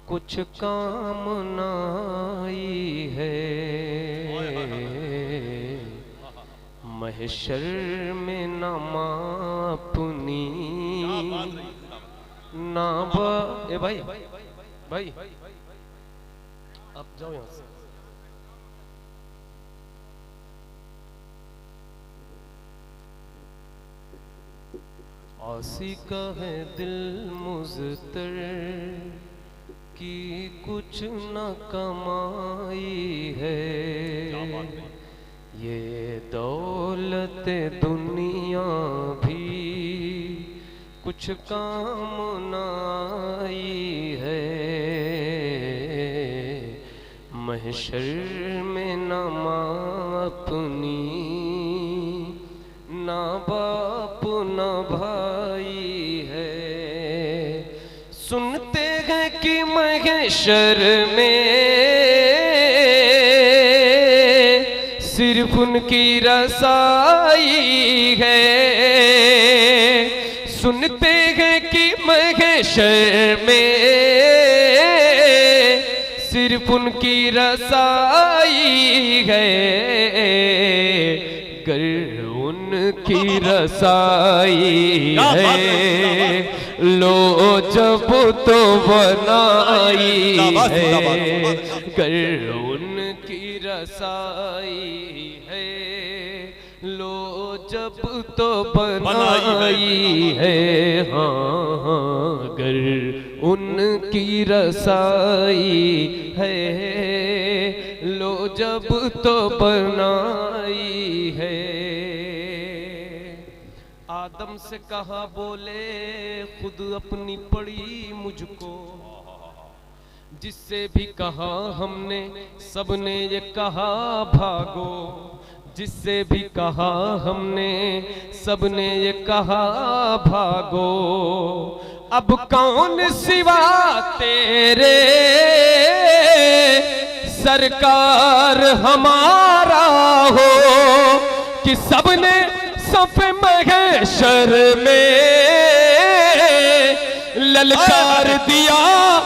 कुछ काम नाई है, महशर में न मापनी ना ए भाई भाई आप जाओ यहाँ से। आसी का है दिल मुज़तर कि कुछ न कमाई है, ये दौलत दुनिया भी कुछ काम न आई है, महशर में न माँ अपनी ना बाप न भाई है। सुनते हैं कि महशर में सिर्फ उनकी रसाई है, सुनते हैं कि महशर में सिर्फ उनकी रसाई है, गर उनकी रसाई है लो जब तो बनाई है, गर उनकी रसाई है लो जब तो बनाई है, हाँ गर उनकी रसाई है लो जब तो बनाई है। आदम से कहा बोले खुद अपनी पड़ी मुझको, जिससे भी कहा हमने सबने ये कहा भागो, जिससे भी कहा हमने सबने ये कहा भागो, अब कौन सिवा तेरे सरकार हमारा हो, कि सबने सफ़े महशर में ललकार दिया।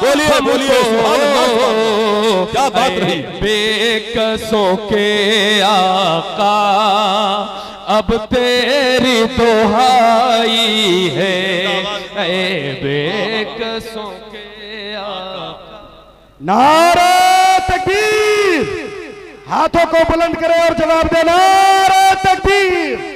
बोलिए बोलिए क्या बात रही। बेकसों के आका अब तेरी दुहाई है, ऐ बेकसों के आका। नारे तकबीर, हाथों को बुलंद करे और जवाब दे नारे तकबीर,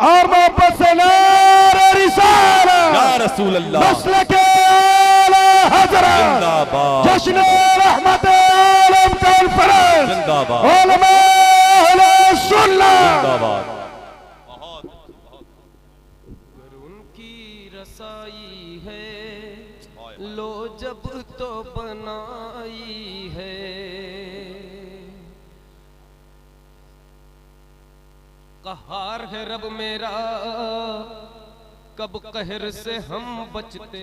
और मोहब्बत से नारे रिसालत या रसूल अल्लाह, मसलके आला हज़रत जिंदाबाद, जश्न रहमत आलम का फरज जिंदाबाद, उलमा अहले सुन्नत जिंदाबाद। अगर उनकी रसाई है लो जब तो बनाई है, कहार है रब मेरा कब कहर से हम बचते,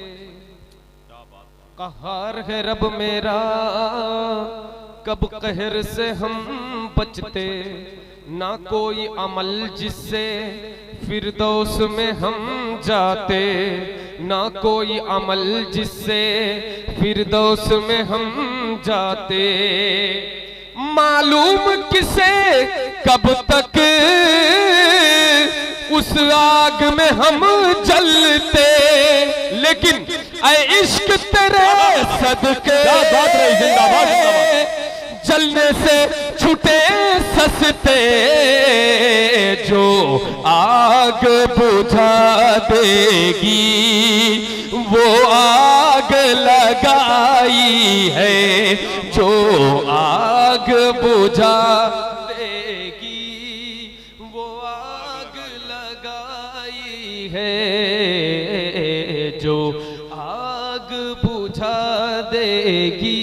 कहार है रब मेरा कब कहर से हम बचते, ना कोई अमल जिससे फिरदौस में हम जाते, ना कोई अमल जिससे फिरदौस में हम जाते, मालूम किसे कब तक उस आग में हम जलते, लेकिन ऐ इश्क तेरे सदके जलने से छूटे सस्ते, जो आग बुझा देगी वो आग लगाई है, जो आग बुझा देगी वो आग लगाई है, जो आग बुझा देगी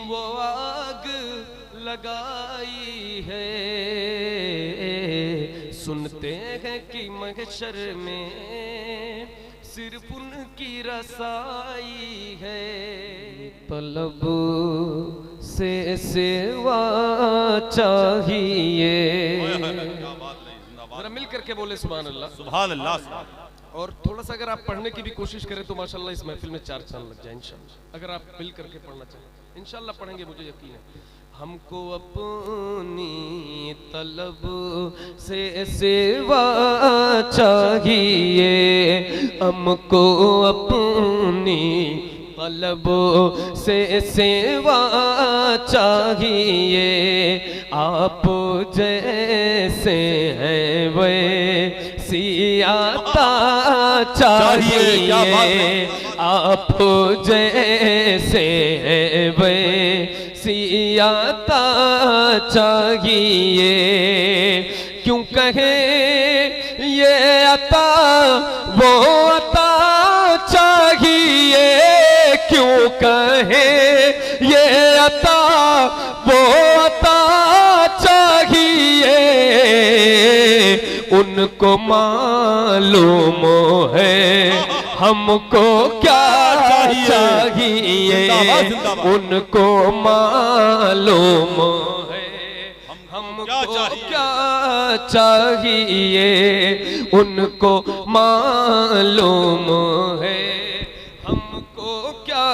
वो आग लगाई है। सुनते हैं कि महशर में सिर्फ उनकी रसाई है, तलब से सेवा चाहिए। जरा मिल करके बोले सुभान अल्लाह, सुभान अल्लाह। और थोड़ा सा अगर आप पढ़ने की भी कोशिश करें तो माशाल्लाह इस महफिल में 4 चांद लग जाए इंशाल्लाह। अगर आप मिल करके पढ़ना चाहें इंशाल्लाह पढ़ेंगे, मुझे यकीन है। हमको अपनी तलब से सिवा चाहिए, हमको अपनी तलब से सिवा चाहिए, आप जैसे हैं वैसी आता चाहिए, आप जैसे हैं वैसी आता चाहिए। क्यों कहे ये अता वो अता चाहिए, क्यों कहे ये अता वो अता चाहिए, उनको मालूम है हमको क्या चाहिए, उनको मालूम है हमको क्या चाहिए, उनको मालूम है हमको क्या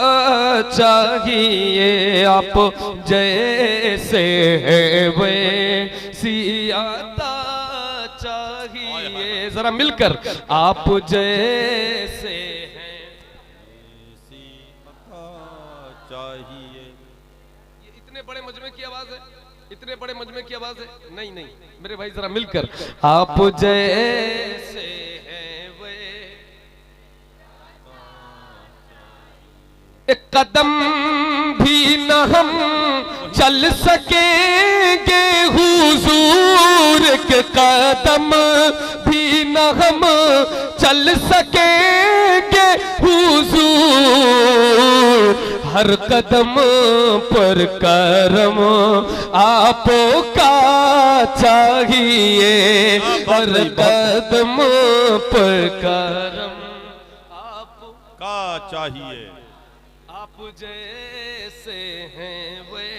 चाहिए, आप जैसे है वैसी आता चाहिए। जरा मिलकर आप जैसे हैं वैसी आता चाहिए। ये इतने बड़े मजमे की आवाज है, इतने बड़े मजमे की आवाज है। नहीं नहीं मेरे भाई जरा मिलकर आप जैसे हैं वे, एक कदम भी न हम चल सकेंगे हुजूर, के कदम भी न हम चल सकेंगे हुजूर, हर कदम पर करम आपका चाहिए, हर कदम पर करम आपका चाहिए, आप जैसे हैं वे,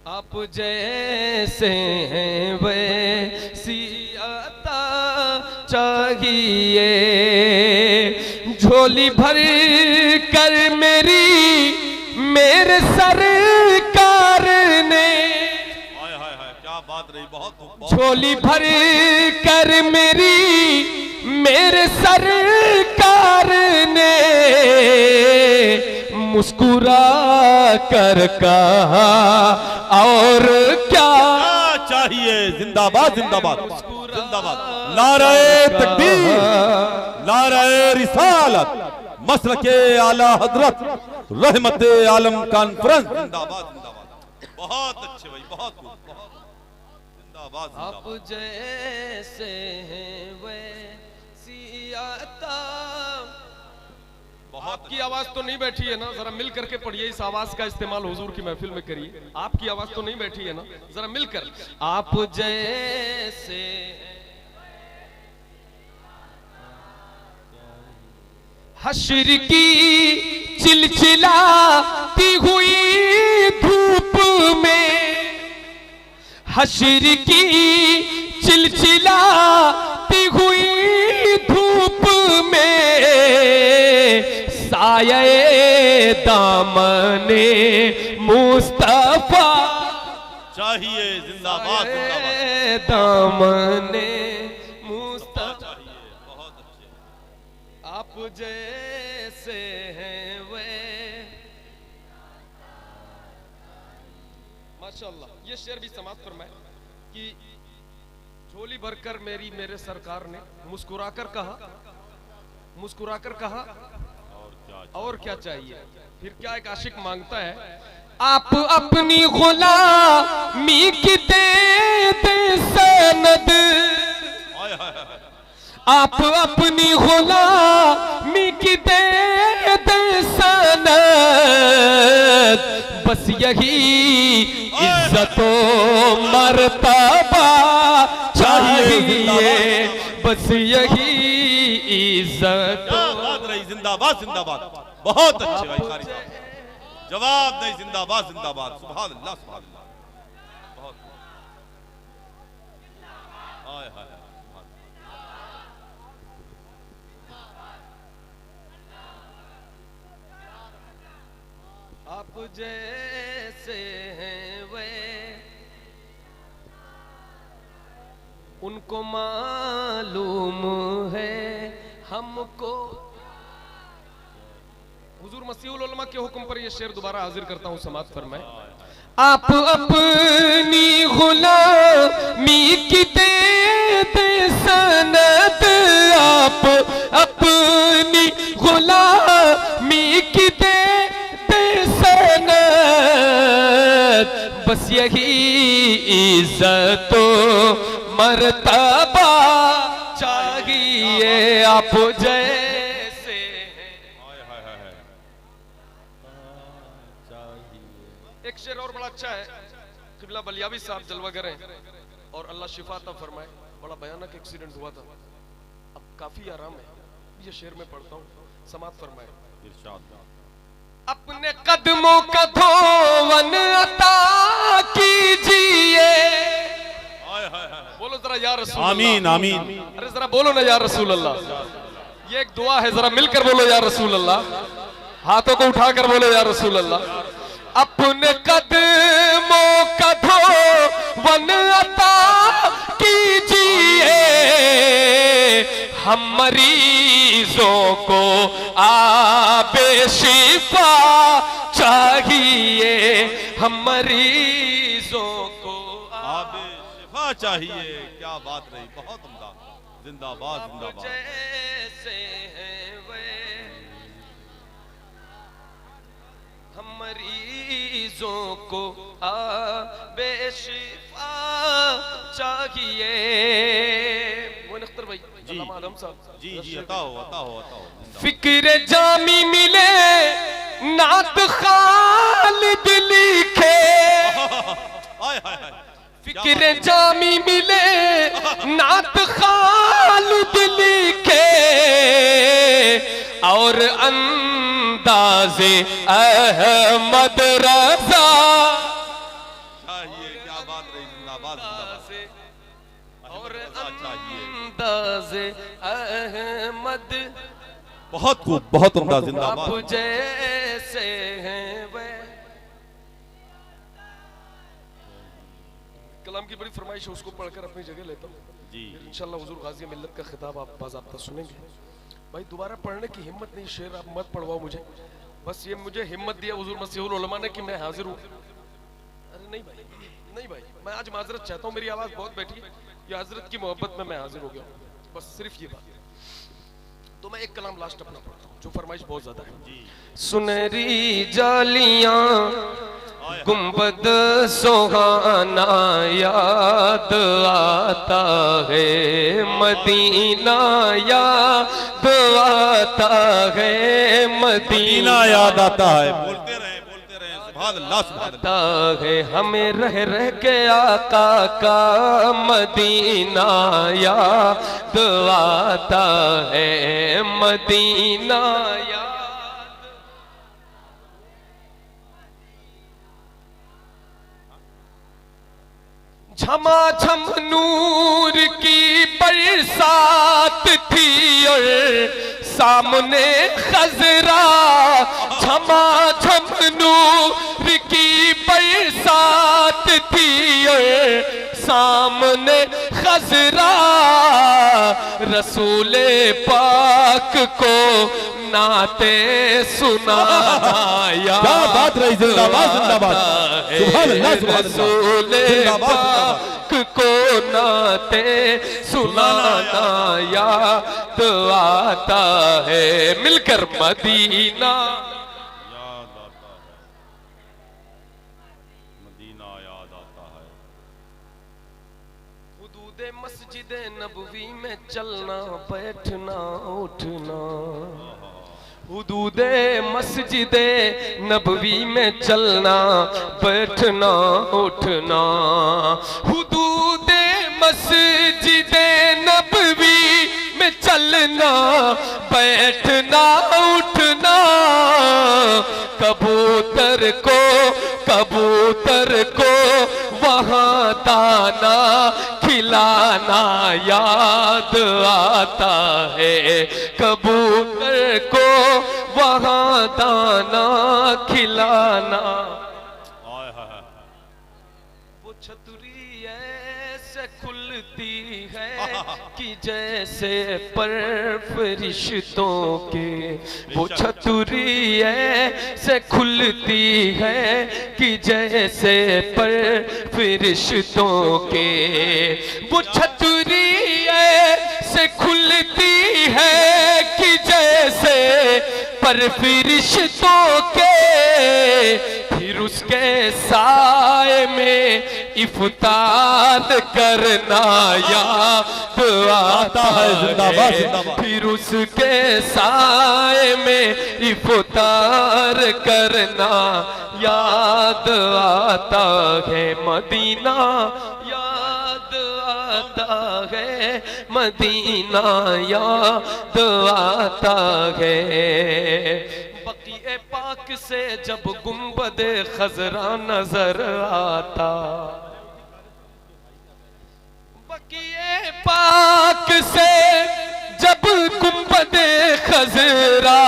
आप जैसे हैं वैसी आता चाहिए। झोली भर कर मेरे सरकार ने, क्या बात रही, बहुत झोली भर कर मेरे सरकार ने, मुस्कुरा कर कहा और क्या चाहिए। जिंदाबाद जिंदाबाद जिंदाबाद, नारे तकबीर, नारे रिसालत, मसलके आला हजरत, रहमते आलम कॉन्फ्रेंस। जिंदाबाद जिंदाबाद, बहुत अच्छे भाई, बहुत जिंदाबाद। आप जैसे हैं वैसी आता। आपकी आवाज तो नहीं बैठी है ना, जरा मिल करके पढ़िए, इस आवाज का इस्तेमाल हुजूर की महफिल में करिए। आपकी आवाज तो नहीं बैठी है ना, जरा मिलकर आप जैसे। हश्र की चिलचिलाती हुई धूप में, हश्र की चिलचिलाती हुई धूप में, साये दामने मुस्तफा चाहिए। जिंदाबाद जिंदाबाद, दामने मुस्तफा चाहिए। बहुत अच्छे, आप जैसे हैं वे, माशाअल्लाह। ये शेर भी समाप्त फरमाए कि झोली भरकर मेरे सरकार ने मुस्कुराकर कहा, मुस्कुराकर कहा और क्या चाहिए। फिर क्या एक आशिक मांगता है, आप अपनी गुलामी की दे सनद, आप अपनी गुलामी की दे सनद, बस यही इज्जतो मर्तबा चाहिए, बस यही इज्जत। जिंदाबाद जिंदाबाद, बहुत अच्छे भाई कारी साहब, जवाब नहीं। जिंदाबाद जिंदाबाद, सुभान अल्लाह सुभान अल्लाह, बहुत आप जैसे हैं वे उनको मालूम है हमको। हुजूर मसीहुल उलमा के हुक्म पर यह शेर दोबारा हाजिर करता हूं, समात फरमाए। आप अपनी गुलामी की देते सनद, आप अपनी गुलामी की देते सनद, बस यही इज्जत मर्तबा चाहिए आप जैसे एक शेर और बड़ा अच्छा है, किबला बलियावी साहब जलवागर हैं और अल्लाह शिफा अता फरमाए। बड़ा भयानक एक्सीडेंट हुआ था, अब काफी आराम है। ये शेर में पढ़ता हूँ, समात फरमाए। अपने कदमों का धोवन अता कीजिए, बोलो जरा या रसूल अल्लाह। आमीन आमीन। अरे जरा बोलो ना या रसूल अल्लाह। ये एक दुआ है, जरा मिलकर बोलो या रसूल अल्लाह। हाथों को उठाकर बोलो या रसूल अल्लाह। अपने कदमों का धोवन अता कीजिए, हम मरीजों को आबे शिफा चाहिए, हम मरीजों को आबे शिफा चाहिए। क्या बात रही, बहुत उम्दा, जिंदाबाद जिंदाबाद। जैसे हैं वे हम मरीजों को आबे शिफा चाहिए। मोइन अख्तर भाई, अल्लामा आदम साहब। जी जी, अता हो अता हो अता हो। फिक्र जामी मिले नात खालिद लिखे, हाय हाय हाय। फिक्र जामी मिले नात खालिद लिखे, और अंदाज़े अहमद रज़ा चाहिए। क्या बात रही, जिंदाबाद जिंदाबाद। और अंदाज़े अहमद बहुत खूब, बहुत उम्दा, जिंदाबाद। आप जैसे हैं वे। कलाम की बड़ी फरमाइश है, उसको पढ़कर अपनी जगह लेता हूँ जी। इंशाल्लाह हुजूर गाजी मिल्लत का खिताब आप बाज़ाब्ता सुनेंगे। भाई दोबारा पढ़ने की हिम्मत नहीं, शेर आप मत पढ़वाओ मुझे, बस ये मुझे हिम्मत दिया हुजूर मसीहुल उलमा ने कि मैं हाजिर हूँ। अरे नहीं भाई, नहीं भाई, मैं आज माजरत चाहता हूँ, मेरी आवाज़ बहुत बैठी है, ये हजरत की मोहब्बत में मैं हाजिर हो गया हूँ, बस सिर्फ ये बात। तो मैं एक कलाम लास्ट अपना पढ़ता हूँ, जो फरमाइश बहुत ज्यादा है। सुनहरी जालियां गुंबद सुहाना याद आता है, मदीना याद आता है, मदीना याद आता है। बोलते रहे सुभान अल्लाह सुभान अल्लाह। आता है हमें रह रह के आका का मदीना याद आता है, मदीना याद। झमाझम नूर की बरसात थी और सामने खजरा, झमाझम नूर की बरसात थी और सामने खजरा, रसूले पाक को नाते सुनाया। क्या बात रही, जिंदाबाद जिंदाबाद। सुभान अल्लाह सुभान अल्लाह। पाक को नाते सुनाना याद आता है, मिलकर मदीना याद आता है, मदीना याद आता है। हुदूद मस्जिद नबवी में चलना बैठना उठना, हुदूद मस्जिद नबवी में चलना बैठना उठना, हुदूद मस्जिद नबवी में चलना बैठना उठना, कबूतर को वहाँ दाना खिलाना याद आता है, कबूतर को वहाँ दाना खिलाना। हाय हाय। वो छतरी ऐसे खुलती है कि जैसे पर फरिश्तों के, वो छतरी ऐसे खुलती है कि जैसे पर फरिश्तों के, वो छतरी ऐसे खुलती है कि जैसे पर फरिश्तों के, फिर उसके साए में इफ्तार करना याद आता है। जिंदाबाद जिंदाबाद। फिर उसके साए में इफ्तार करना याद आता है। मदीना याद आता है, मदीना याद आता है। बक़ीए पाक से जब गुंबद खजरा नजर आता, बक़ीए पाक से जब गुंबद खजरा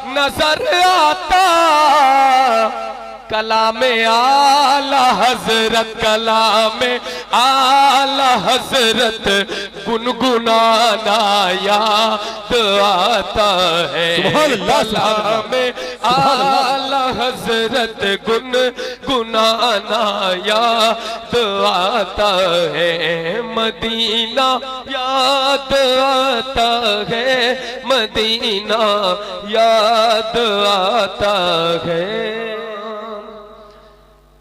नजर आता, कलामे आला हजरत, कलामे आला हजरत गुनगुनाना याद आता है। कलामे आला हजरत गुनगुनाना याद आता है। मदीना याद आता है, मदीना याद आता है।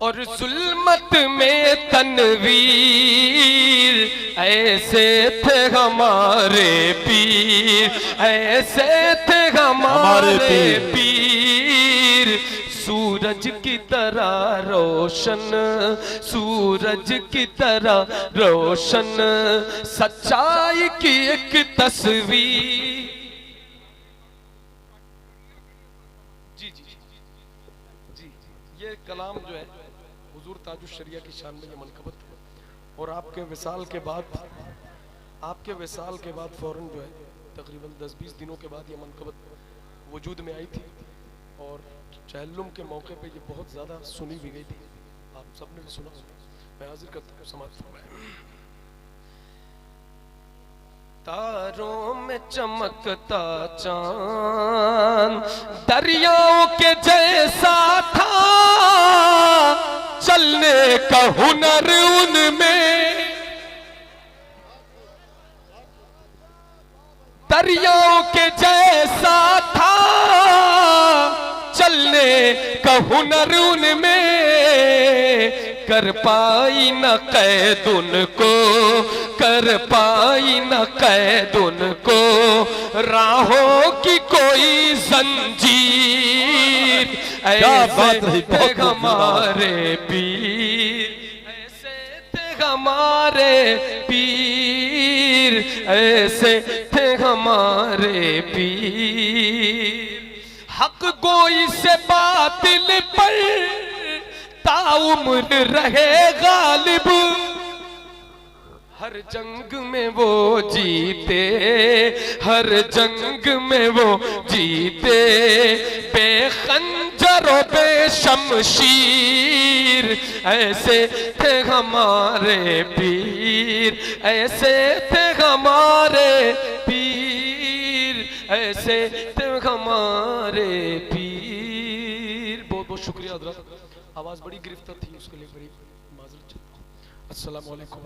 और जुल्मत में तनवीर ऐसे थे हमारे पीर, ऐसे थे हमारे पीर। सूरज की तरह रोशन, सूरज की तरह रोशन, सच्चाई की एक तस्वीर। जी जी जी, ये कलाम जो है हुजूर ताजुश शरिया की शान में ये मनकबत है। और आपके विसाल के बाद, आपके विसाल के बाद फौरन जो है तकरीबन 10-20 दिनों के बाद ये मनकबत वजूद में आई थी। और चहल्लुम के मौके पे ये बहुत ज़्यादा सुनी भी गई थी, आप सबने भी सुना होगा। मैं हाजिर करता हूँ समाज फरमाए। तारों में चमकता चांद दरियाओं के जैसा था, चलने का हुनर उनमें, दरियाओं के जैसा था, चलने का हुनर उनमें। कर पाई न कैद उनको, कर पाई न कैद उनको, राहों की कोई जंजीर। ऐसे थे हमारे पीर, ऐसे थे हमारे पीर, ऐसे थे हमारे पीर। हक गोई से बातिल पर ताउम्र रहे गालिब, हर जंग में वो जीते, हर जंग में वो जीते। बेखंजरो बे शमशीर, ऐसे थे हमारे पीर, ऐसे थे हमारे पीर, ऐसे थे हमारे पीर। बहुत बहुत शुक्रिया हज़रात। आवाज़ बड़ी गिरफ्तार थी, उसके लिए बड़ी माजरत चाहता हूँ। अस्सलामु अलैकुम।